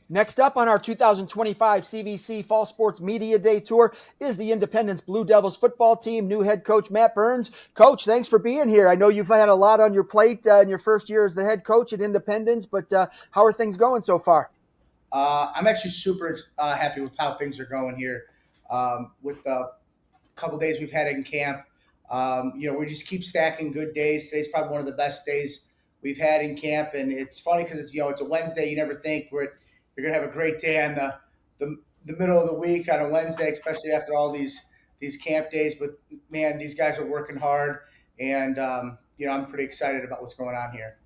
Next up on our 2025 CVC Fall Sports Media Day Tour is the Independence Blue Devils football team, new head coach Matt Burns. Coach, thanks for being here. I know you've had a lot on your plate in your first year as the head coach at Independence, but how are things going so far? I'm actually super happy with how things are going here. With the couple days we've had in camp, we just keep stacking good days. Today's probably one of the best days we've had in camp, and it's funny because it's a Wednesday. You never think you're gonna have a great day on the middle of the week on a Wednesday, especially after all these camp days. But man, these guys are working hard, and I'm pretty excited about what's going on here.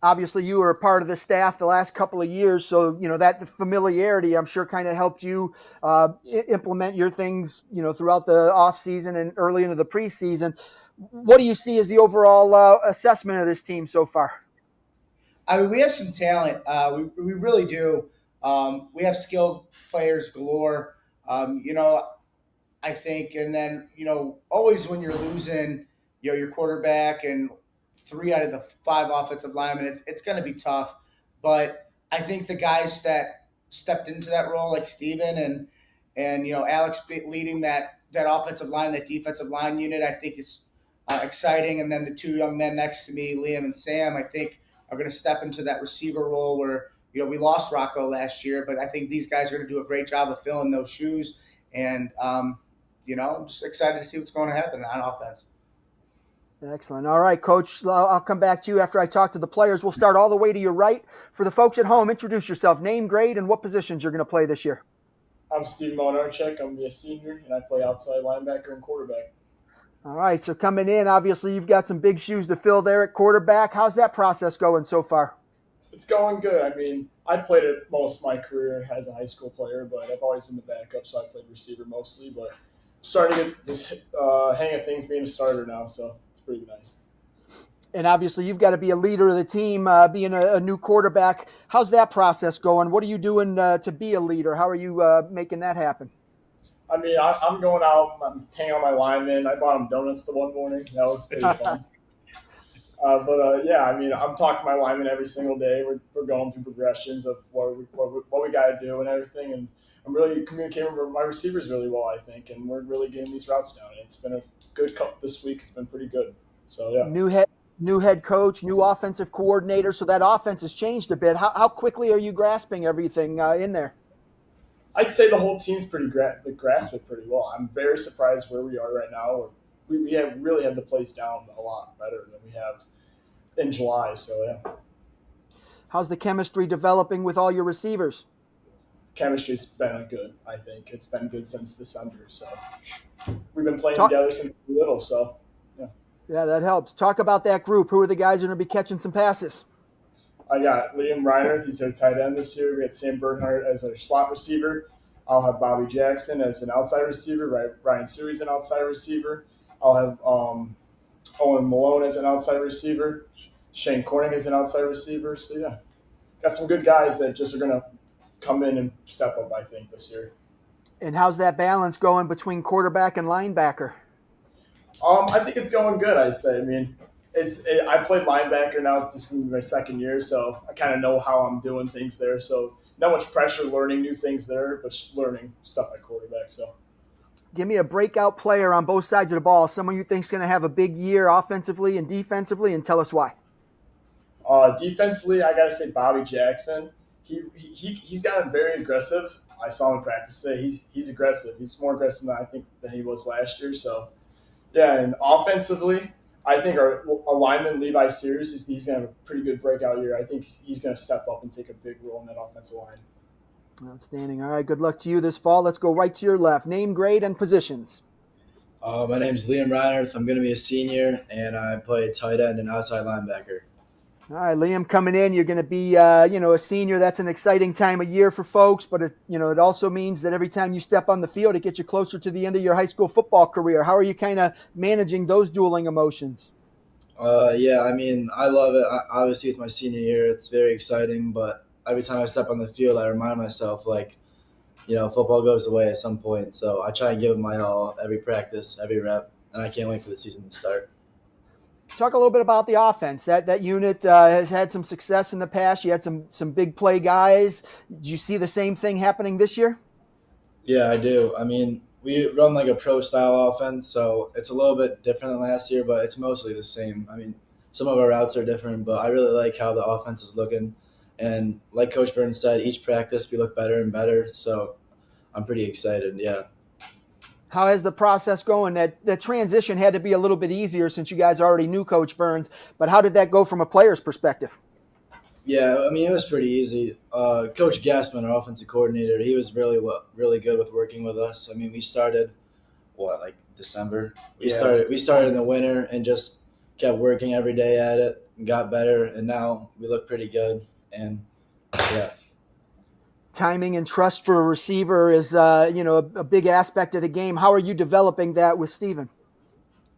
Obviously, you were a part of the staff the last couple of years, so that familiarity, I'm sure, kind of helped you implement your things, throughout the off season and early into the preseason. What do you see as the overall assessment of this team so far? I mean, we have some talent. We really do. We have skilled players galore. I think, and then always when you're losing, your quarterback and three out of the five offensive linemen, it's going to be tough. But I think the guys that stepped into that role, like Steven and Alex leading that offensive line, that defensive line unit, I think is exciting. And then the two young men next to me, Liam and Sam, I think are going to step into that receiver role where we lost Rocco last year, but I think these guys are going to do a great job of filling those shoes. And I'm just excited to see what's going to happen on offense. Excellent. All right, Coach, I'll come back to you after I talk to the players. We'll start all the way to your right. For the folks at home, introduce yourself, name, grade, and what positions you're going to play this year. I'm Steve Monarchek. I'm a senior, and I play outside linebacker and quarterback. All right, so coming in, obviously you've got some big shoes to fill there at quarterback. How's that process going so far? It's going good. I mean, I played it most of my career as a high school player, but I've always been the backup, so I played receiver mostly. But I'm starting to get this hang of things being a starter now, so it's pretty nice. And obviously you've got to be a leader of the team, being a new quarterback. How's that process going? What are you doing to be a leader? How are you making that happen? I mean, I'm going out, I'm hanging on my linemen. I bought them donuts the one morning. That was pretty fun. Yeah, I mean, I'm talking to my linemen every single day. We're going through progressions of what we got to do and everything. And I'm really communicating with my receivers really well, I think. And we're really getting these routes down. It's been a good cup this week. It's been pretty good. So, yeah. New head coach, new offensive coordinator. So that offense has changed a bit. How quickly are you grasping everything in there? I'd say the whole team's grasp it pretty well. I'm very surprised where we are right now. We have really had the place down a lot better than we have in July. So yeah. How's the chemistry developing with all your receivers? Chemistry's been good. I think it's been good since December. So we've been playing together since we were little. So yeah. Yeah, that helps. Talk about that group. Who are the guys who are going to be catching some passes? I got Liam Reinert. He's our tight end this year. We got Sam Bernhardt as our slot receiver. I'll have Bobby Jackson as an outside receiver. Ryan Sury's an outside receiver. I'll have Owen Malone as an outside receiver. Shane Corning as an outside receiver. So, yeah, got some good guys that just are going to come in and step up, I think, this year. And how's that balance going between quarterback and linebacker? I think it's going good, I'd say. I mean, I played linebacker now. This is going to be my second year, so I kind of know how I'm doing things there. So not much pressure learning new things there, but learning stuff at quarterback. So, give me a breakout player on both sides of the ball, someone you think is going to have a big year offensively and defensively, and tell us why. Defensively, I got to say Bobby Jackson. He's gotten very aggressive. I saw him practice today. He's aggressive. He's more aggressive than he was last year. So, yeah, and offensively, I think our lineman, Levi Sears, he's going to have a pretty good breakout year. I think he's going to step up and take a big role in that offensive line. Outstanding. All right, good luck to you this fall. Let's go right to your left. Name, grade, and positions. My name's Liam Reinert. I'm going to be a senior, and I play tight end and outside linebacker. All right, Liam, coming in, you're going to be, a senior. That's an exciting time of year for folks, but it also means that every time you step on the field, it gets you closer to the end of your high school football career. How are you kind of managing those dueling emotions? Yeah, I mean, I love it. Obviously, it's my senior year. It's very exciting, but every time I step on the field, I remind myself, football goes away at some point. So I try and give it my all every practice, every rep, and I can't wait for the season to start. Talk a little bit about the offense. That unit has had some success in the past. You had some big play guys. Do you see the same thing happening this year? Yeah, I do. I mean, we run like a pro style offense, so it's a little bit different than last year, but it's mostly the same. I mean, some of our routes are different, but I really like how the offense is looking. And like Coach Burns said, each practice we look better and better. So I'm pretty excited. Yeah. How has the process going? That transition had to be a little bit easier since you guys already knew Coach Burns, but how did that go from a player's perspective? Yeah, I mean it was pretty easy. Coach Gassman, our offensive coordinator, he was really good with working with us. I mean, we started like December. We started in the winter and just kept working every day at it and got better, and now we look pretty good. And yeah, Timing and trust for a receiver is a big aspect of the game. How are you developing that with Steven?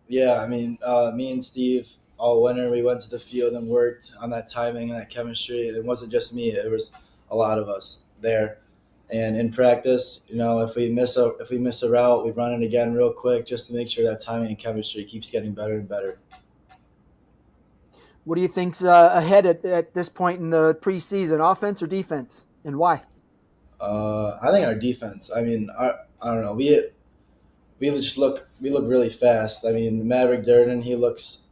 yeah. I mean, me and Steve all winter we went to the field and worked on that timing and that chemistry. It wasn't just me; it was a lot of us there. And in practice, if we miss a route, we run it again real quick just to make sure that timing and chemistry keeps getting better and better. What do you think's ahead at this point in the preseason, offense or defense, and why? I think our defense. I mean, I don't know. We look really fast. I mean, Maverick Durden, he looks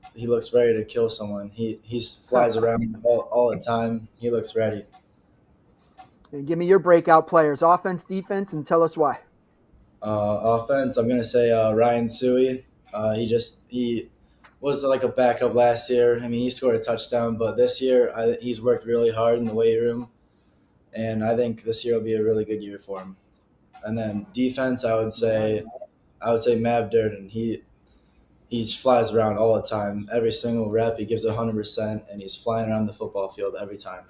ready to kill someone. He flies around all the time. He looks ready. And give me your breakout players, offense, defense, and tell us why. Offense, I'm gonna say Ryan Suey. He was like a backup last year. I mean, he scored a touchdown, but this year he's worked really hard in the weight room, and I think this year will be a really good year for him. And then defense, I would say Mav Durden. He flies around all the time. Every single rep, he gives 100%, and he's flying around the football field every time.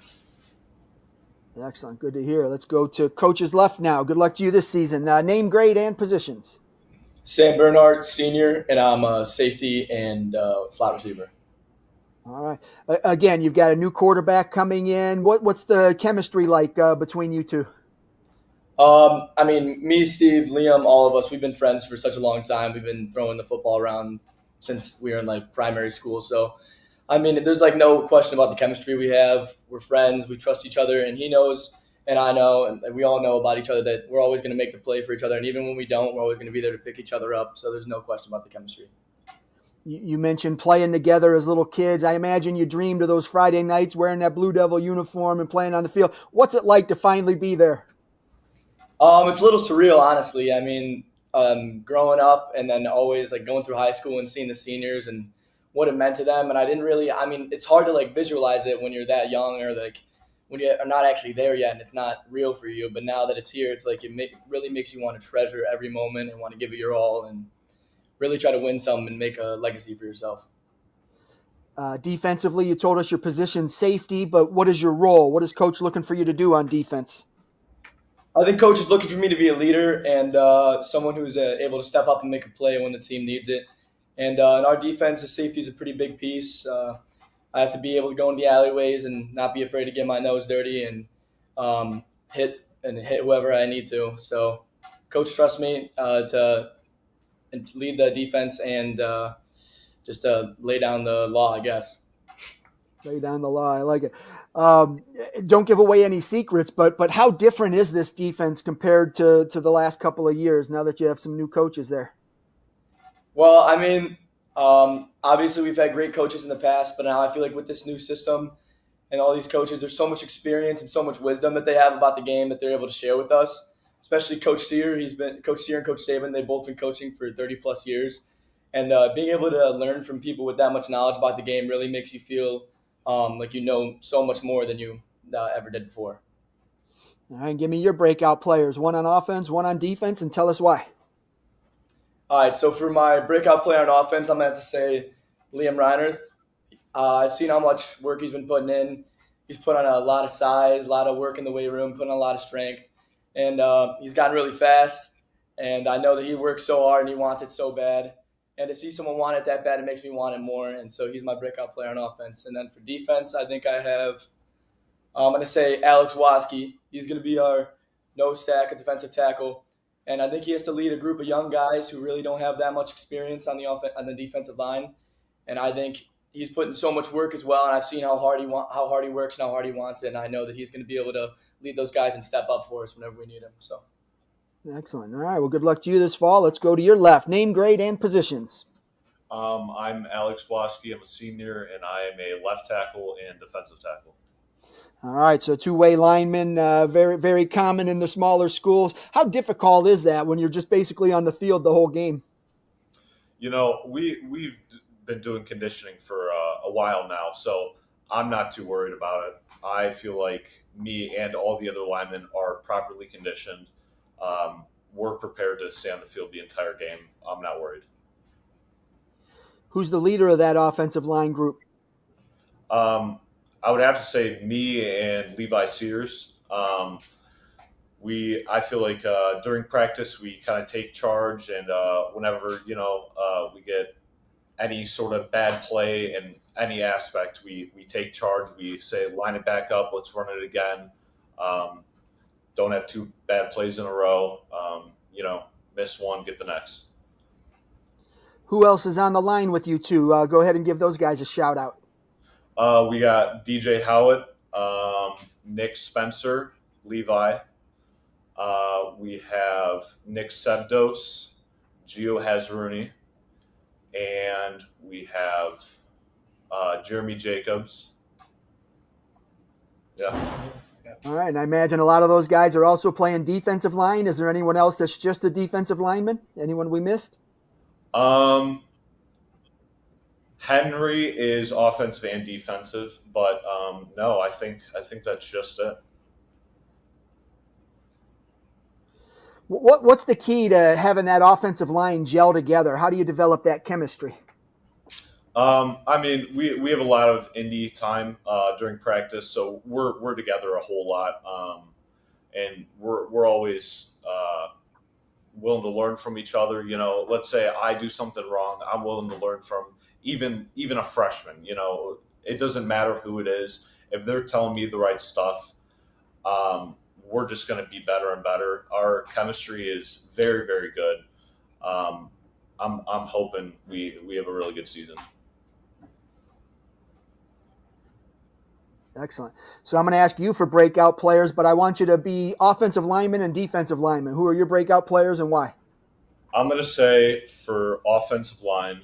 Excellent. Good to hear. Let's go to coaches left now. Good luck to you this season. Name, grade, and positions. Sam Bernhardt, senior, and I'm a safety and slot receiver. All right. Again, you've got a new quarterback coming in. What's the chemistry like between you two? I mean, me, Steve, Liam, all of us, we've been friends for such a long time. We've been throwing the football around since we were in like primary school. So, I mean, there's like no question about the chemistry we have. We're friends. We trust each other, and he knows, and I know, and we all know about each other that we're always going to make the play for each other. And even when we don't, we're always going to be there to pick each other up. So there's no question about the chemistry. You mentioned playing together as little kids. I imagine you dreamed of those Friday nights wearing that Blue Devil uniform and playing on the field. What's it like to finally be there? It's a little surreal, honestly. I mean, growing up and then always like going through high school and seeing the seniors and what it meant to them. And I didn't really, I mean, it's hard to like visualize it when you're that young or like when you are not actually there yet and it's not real for you. But now that it's here, it's like really makes you want to treasure every moment and want to give it your all and really try to win some and make a legacy for yourself. Defensively, you told us your position safety, but what is your role? What is coach looking for you to do on defense? I think coach is looking for me to be a leader and someone who's able to step up and make a play when the team needs it. And in our defense, the safety is a pretty big piece. I have to be able to go in the alleyways and not be afraid to get my nose dirty and hit whoever I need to. So coach trusts me to lead the defense and just lay down the law, I guess. Lay down the law. I like it. Don't give away any secrets, but how different is this defense compared to the last couple of years now that you have some new coaches there? Well, I mean, obviously we've had great coaches in the past, but now I feel like with this new system and all these coaches, there's so much experience and so much wisdom that they have about the game that they're able to share with us. Especially Coach Sear. Coach Sear and Coach Saban. They've both been coaching for 30 plus years, and being able to learn from people with that much knowledge about the game really makes you feel like you know so much more than you ever did before. All right, give me your breakout players. One on offense, one on defense, and tell us why. All right, so for my breakout player on offense, I'm going to have to say Liam Reinerth. I've seen how much work he's been putting in. He's put on a lot of size, a lot of work in the weight room, putting on a lot of strength. And he's gotten really fast. And I know that he works so hard and he wants it so bad. And to see someone want it that bad, it makes me want it more. And so he's my breakout player on offense. And then for defense, I think I have I'm going to say Alex Waski. He's going to be our nose tackle, defensive tackle. And I think he has to lead a group of young guys who really don't have that much experience on the defensive line. And I think he's put in so much work as well, and I've seen how hard he works and how hard he wants it, and I know that he's going to be able to lead those guys and step up for us whenever we need him. So. Excellent. All right. Well, good luck to you this fall. Let's go to your left. Name, grade, and positions. I'm Alex Blasky. I'm a senior, and I am a left tackle and defensive tackle. All right. So two-way lineman, very, very common in the smaller schools. How difficult is that when you're just basically on the field the whole game? You know, we've been doing conditioning for a while now, so I'm not too worried about it. I feel like me and all the other linemen are properly conditioned. We're prepared to stay on the field the entire game. I'm not worried. Who's the leader of that offensive line group? I would have to say me and Levi Sears. I feel like during practice we kind of take charge, and whenever we get any sort of bad play in any aspect, we take charge. We say line it back up, let's run it again. Don't have two bad plays in a row. Miss one, get the next. Who else is on the line with you two? Go ahead and give those guys a shout out. We got DJ Howitt, Nick Spencer, Levi. We have Nick Sebdos, Gio Hazaruni, and we have Jeremy Jacobs. Yeah. All right. And I imagine a lot of those guys are also playing defensive line. Is there anyone else that's just a defensive lineman? Anyone we missed? Henry is offensive and defensive, but no, I think that's just it. What's the key to having that offensive line gel together? How do you develop that chemistry? We have a lot of indie time during practice, so we're together a whole lot, and we're always willing to learn from each other. You know, let's say I do something wrong, I'm willing to learn from even a freshman. You know, it doesn't matter who it is. If they're telling me the right stuff, we're just going to be better and better. Our chemistry is very, very good. I'm hoping we have a really good season. Excellent. So I'm going to ask you for breakout players, but I want you to be offensive linemen and defensive linemen. Who are your breakout players and why? I'm going to say for offensive line,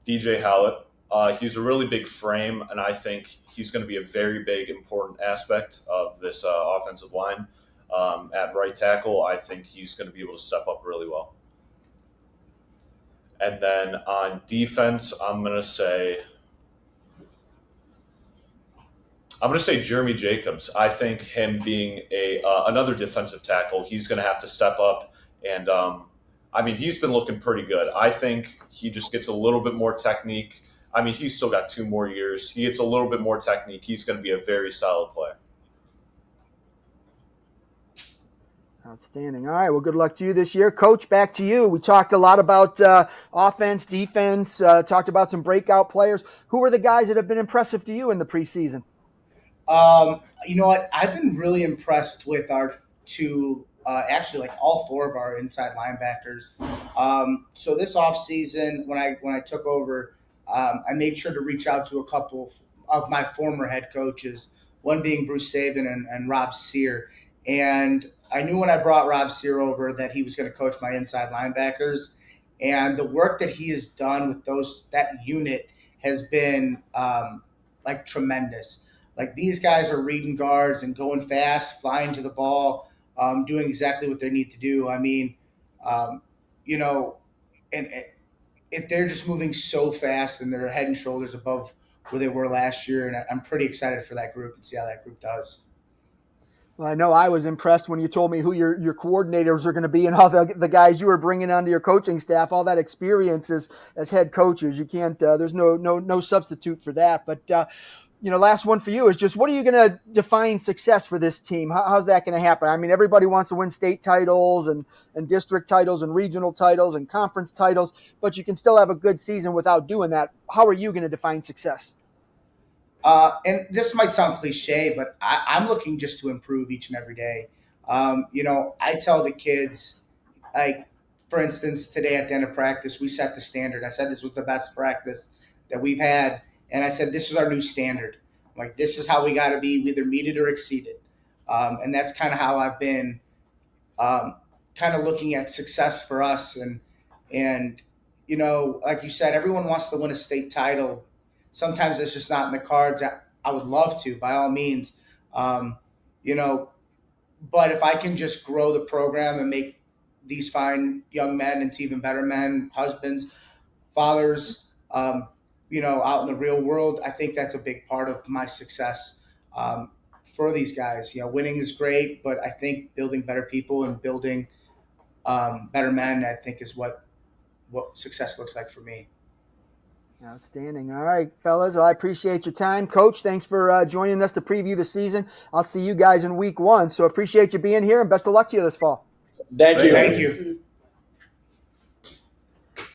DJ Howlett. He's a really big frame, and I think he's going to be a very big, important aspect of this offensive line. At right tackle, I think he's going to be able to step up really well. And then on defense, I'm going to say Jeremy Jacobs. I think him being another defensive tackle, he's going to have to step up. And, he's been looking pretty good. I think he just gets a little bit more technique. He's still got 2 more years. He gets a little bit more technique. He's going to be a very solid player. Outstanding. All right. Well, good luck to you this year. Coach, back to you. We talked a lot about offense, defense, talked about some breakout players. Who are the guys that have been impressive to you in the preseason? You know what? I've been really impressed with our two, actually, like all 4 of our inside linebackers. So this offseason, when I took over, I made sure to reach out to a couple of my former head coaches, one being Bruce Saban and Rob Sear. And I knew when I brought Rob Sear over that he was going to coach my inside linebackers. And the work that he has done with that unit has been tremendous. Like, these guys are reading guards and going fast, flying to the ball, doing exactly what they need to do. They're just moving so fast, and they're head and shoulders above where they were last year. And I'm pretty excited for that group and see how that group does. Well, I know I was impressed when you told me who your coordinators are going to be and all the guys you were bringing onto your coaching staff, all that experience as head coaches. You can't, there's no substitute for that. But, last one for you is just, what are you going to define success for this team? How's that going to happen? Everybody wants to win state titles and district titles and regional titles and conference titles, but you can still have a good season without doing that. How are you going to define success? And this might sound cliche, but I'm looking just to improve each and every day. I tell the kids, like, for instance, today at the end of practice, we set the standard. I said this was the best practice that we've had, and I said, this is our new standard. Like, this is how we got to be. We either meet it or exceed it. And that's kind of how I've been kind of looking at success for us. And, you know, like you said, everyone wants to win a state title. Sometimes it's just not in the cards. I would love to, by all means. You know, but if I can just grow the program and make these fine young men into even better men, husbands, fathers, you know, out in the real world, I think that's a big part of my success for these guys. You know, winning is great, but I think building better people and building better men, I think, is what success looks like for me. Outstanding. All right, fellas, I appreciate your time. Coach, thanks for joining us to preview the season. I'll see you guys in week 1. So appreciate you being here, and best of luck to you this fall. Thank you. Thank you.